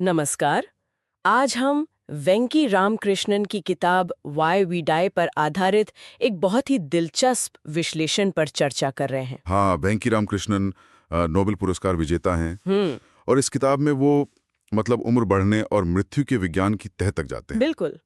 नमस्कार। आज हम वेंकी रामकृष्णन की किताब वाई वी डाई पर आधारित एक बहुत ही दिलचस्प विश्लेषण पर चर्चा कर रहे हैं। हाँ, वेंकी रामकृष्णन नोबेल पुरस्कार विजेता हैं। और इस किताब में वो उम्र बढ़ने और मृत्यु के विज्ञान की तह तक जाते हैं। बिल्कुल।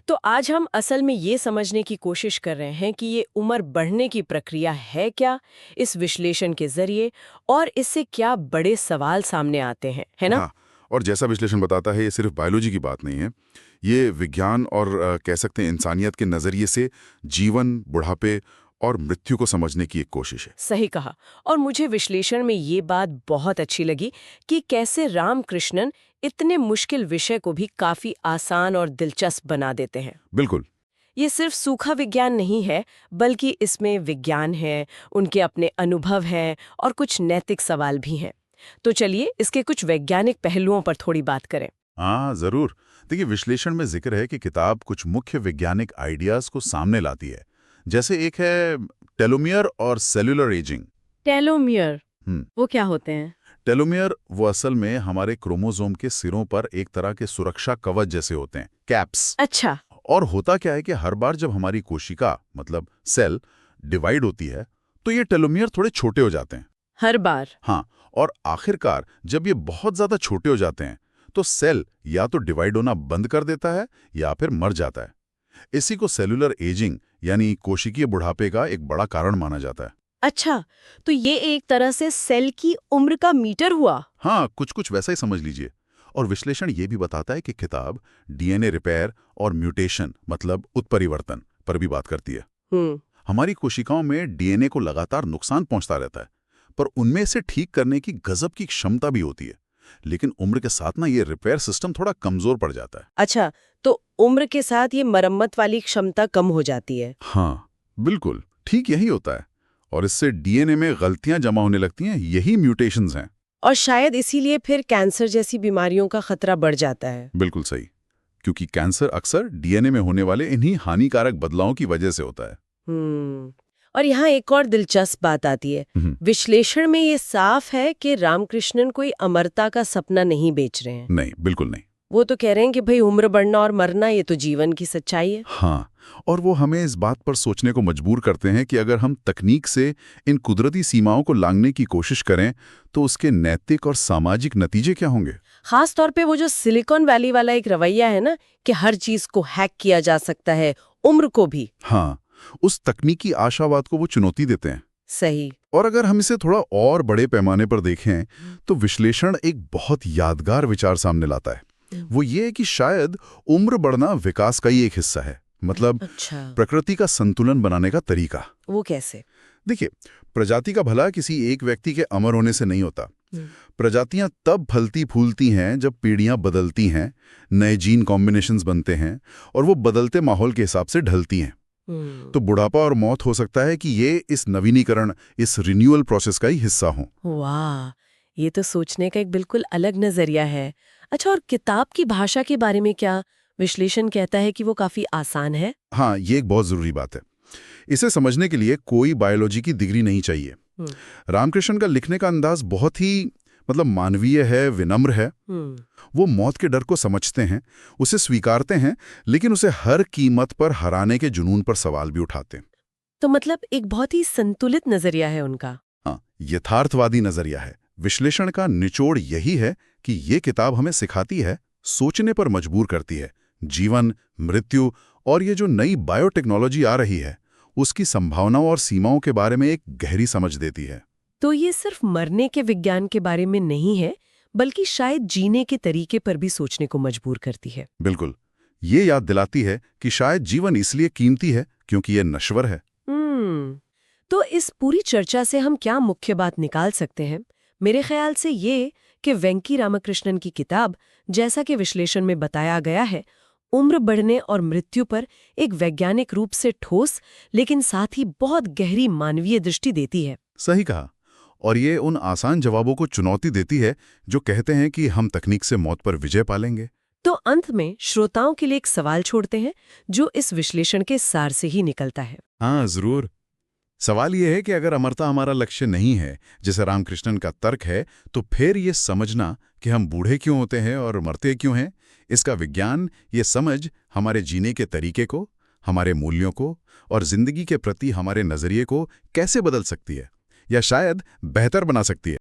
तो आज हम असल में ये समझने की कोशिश कर रहे हैं कि ये उम्र बढ़ने की प्रक्रिया है क्या इस विश्लेषण के जरिए, और इससे क्या बड़े सवाल सामने आते हैं, है ना? हाँ, और जैसा विश्लेषण बताता है, ये सिर्फ बायोलॉजी की बात नहीं है। ये विज्ञान और कह सकते हैं इंसानियत के नज़रिए से जीवन, बुढ़ापे और मृत्यु को समझने की एक कोशिश है। सही कहा। और मुझे विश्लेषण में ये बात बहुत अच्छी लगी कि कैसे रामकृष्णन इतने मुश्किल विषय को भी काफी आसान और दिलचस्प बना देते हैं। बिल्कुल। ये सिर्फ सूखा विज्ञान नहीं है, बल्कि इसमें विज्ञान है, उनके अपने अनुभव हैं और कुछ नैतिक सवाल भी हैं। तो चलिए इसके कुछ वैज्ञानिक पहलुओं पर थोड़ी बात करें। हाँ, ज़रूर। देखिए, विश्लेषण में जिक्र है कि किताब कुछ मुख्य वैज्ञानिक आइडियाज़ को सामने लाती है। जैसे एक है टेलोमियर और सेल्यूलर एजिंग। टेलोमियर, हम्म वो क्या होते हैं? टेलोमियर वो असल में हमारे क्रोमोसोम के सिरों पर एक तरह के सुरक्षा कवच जैसे होते हैं, कैप्स। अच्छा। और होता क्या है कि हर बार जब हमारी कोशिका सेल डिवाइड होती है, तो ये टेलोमियर थोड़े छोटे हो जाते हैं। हर बार? हाँ, और आखिरकार जब ये बहुत ज्यादा छोटे हो जाते हैं, तो सेल या तो डिवाइड होना बंद कर देता है या फिर मर जाता है। इसी को सेलुलर एजिंग यानी कोशिकीय बुढ़ापे का एक बड़ा कारण माना जाता है। अच्छा, तो ये एक तरह से सेल की उम्र का मीटर हुआ। हाँ, कुछ कुछ वैसा ही समझ लीजिए। और विश्लेषण ये भी बताता है कि किताब डीएनए रिपेयर और म्यूटेशन उत्परिवर्तन पर भी बात करती है। हमारी कोशिकाओं में डीएनए को लगातार नुकसान पहुंचता रहता है, पर उनमें से ठीक करने की गजब की क्षमता भी होती है। लेकिन उम्र के साथ ये रिपेयर सिस्टम थोड़ा कमजोर पड़ जाता है। अच्छा, तो उम्र के साथ ये मरम्मत वाली क्षमता कम हो जाती है। हाँ, बिल्कुल ठीक यही होता है। और इससे डीएनए में गलतियां जमा होने लगती हैं, यही म्यूटेशंस हैं। और शायद इसीलिए फिर कैंसर जैसी बीमारियों का खतरा बढ़ जाता है। बिल्कुल सही, क्योंकि कैंसर अक्सर डीएनए में होने वाले इन्हीं हानिकारक बदलावों की वजह से होता है। और यहाँ एक और दिलचस्प बात आती है। विश्लेषण में ये साफ है कि रामकृष्णन कोई अमरता का सपना नहीं बेच रहे हैं। नहीं, बिल्कुल नहीं। वो तो कह रहे हैं कि भाई उम्र बढ़ना और मरना ये तो जीवन की सच्चाई है। हाँ, और वो हमें इस बात पर सोचने को मजबूर करते हैं कि अगर हम तकनीक से इन कुदरती सीमाओं को लांघने की कोशिश करें, तो उसके नैतिक और सामाजिक नतीजे क्या होंगे। खास तौर पे वो जो सिलिकॉन वैली वाला एक रवैया है ना, कि हर चीज को हैक किया जा सकता है, उम्र को भी। हाँ, उस तकनीकी आशावाद को वो चुनौती देते हैं। सही। और अगर हम इसे थोड़ा और बड़े पैमाने पर देखें, तो विश्लेषण एक बहुत यादगार विचार सामने लाता है। वो ये है कि शायद उम्र बढ़ना विकास का ही एक हिस्सा है। अच्छा। प्रकृति का संतुलन बनाने का तरीका। वो कैसे? देखिए, प्रजाति का भला किसी एक व्यक्ति के अमर होने से नहीं होता। प्रजातियां तब फलती फूलती हैं जब पीढ़ियां बदलती हैं, नए जीन कॉम्बिनेशंस बनते हैं और वो बदलते माहौल के हिसाब से ढलती हैं। तो बुढ़ापा और मौत हो सकता है कि ये इस नवीनीकरण, इस रिन्यूअल प्रोसेस का ही हिस्सा हो। वाह, ये तो सोचने का एक बिल्कुल अलग नजरिया है। अच्छा, और किताब की भाषा के बारे में क्या? विश्लेषण कहता है कि वो काफी आसान है। हाँ, ये एक बहुत जरूरी बात है। इसे समझने के लिए कोई बायोलॉजी की डिग्री नहीं चाहिए। रामकृष्ण का लिखने का अंदाज बहुत ही मानवीय है, विनम्र है। वो मौत के डर को समझते हैं, उसे स्वीकारते हैं, लेकिन उसे हर कीमत पर हराने के जुनून पर सवाल भी उठाते हैं। तो मतलब एक बहुत ही संतुलित नजरिया है उनका। हाँ, यथार्थवादी नजरिया है। विश्लेषण का निचोड़ यही है कि ये किताब हमें सिखाती है, सोचने पर मजबूर करती है। जीवन, मृत्यु और ये जो नई बायोटेक्नोलॉजी आ रही है, उसकी संभावनाओं और सीमाओं के बारे में एक गहरी समझ देती है। तो ये सिर्फ मरने के विज्ञान के बारे में नहीं है, बल्कि शायद जीने के तरीके पर भी सोचने को मजबूर करती है। बिल्कुल, ये याद दिलाती है कि शायद जीवन इसलिए कीमती है क्योंकि ये नश्वर है। तो इस पूरी चर्चा से हम क्या मुख्य बात निकाल सकते हैं? मेरे ख्याल से ये कि वेंकी रामकृष्णन की किताब, जैसा कि विश्लेषण में बताया गया है, उम्र बढ़ने और मृत्यु पर एक वैज्ञानिक रूप से ठोस लेकिन साथ ही बहुत गहरी मानवीय दृष्टि देती है। सही कहा। और ये उन आसान जवाबों को चुनौती देती है जो कहते हैं कि हम तकनीक से मौत पर विजय पालेंगे। तो अंत में श्रोताओं के लिए एक सवाल छोड़ते हैं जो इस विश्लेषण के सार से ही निकलता है। हाँ, जरूर। सवाल यह है कि अगर अमरता हमारा लक्ष्य नहीं है, जैसे रामकृष्णन का तर्क है, तो फिर ये समझना कि हम बूढ़े क्यों होते हैं और मरते क्यों हैं, इसका विज्ञान, ये समझ हमारे जीने के तरीके को, हमारे मूल्यों को और जिंदगी के प्रति हमारे नजरिए को कैसे बदल सकती है, या शायद बेहतर बना सकती है।